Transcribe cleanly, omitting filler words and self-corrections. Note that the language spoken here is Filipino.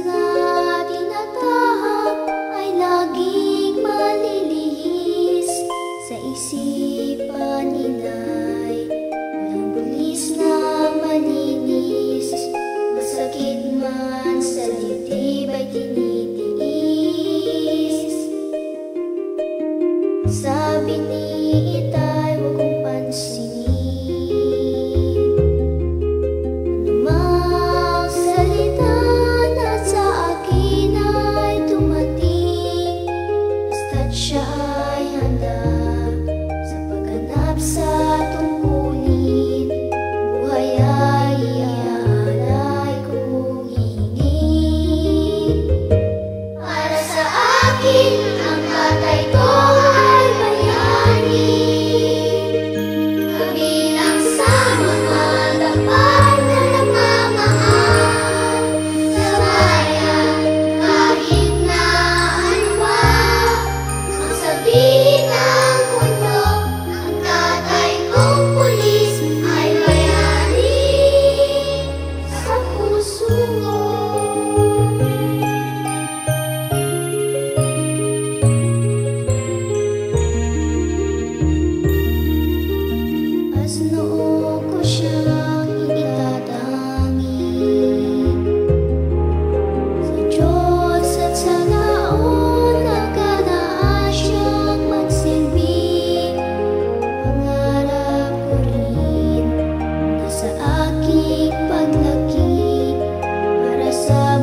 na tinatahak ay laging malilihis. Sa isipan nila'y walang bulis na malinis. Masakit man sa dibdib ay tinitiis. Sabi ni Itay, huwag kong pansinin anumang salita na sa akin ay dumating. Basta't siya ay handa sa pagganap sa tungkulin. Buhay ay iaalay kong hingin. Para sa akin, ang tatay ko ay bayani. Kabilang sa mga tapat na nagmamahal sa bayan, kahit na ano pa ang sabihin ng mundo, ang tatay kong pulis ay bayani sa puso ko. As noo ko siyang itatangi sa Diyos at sa laon, nagkanaan siyang magsilbi. Pangarap ko rin na sa aking paglaki para sa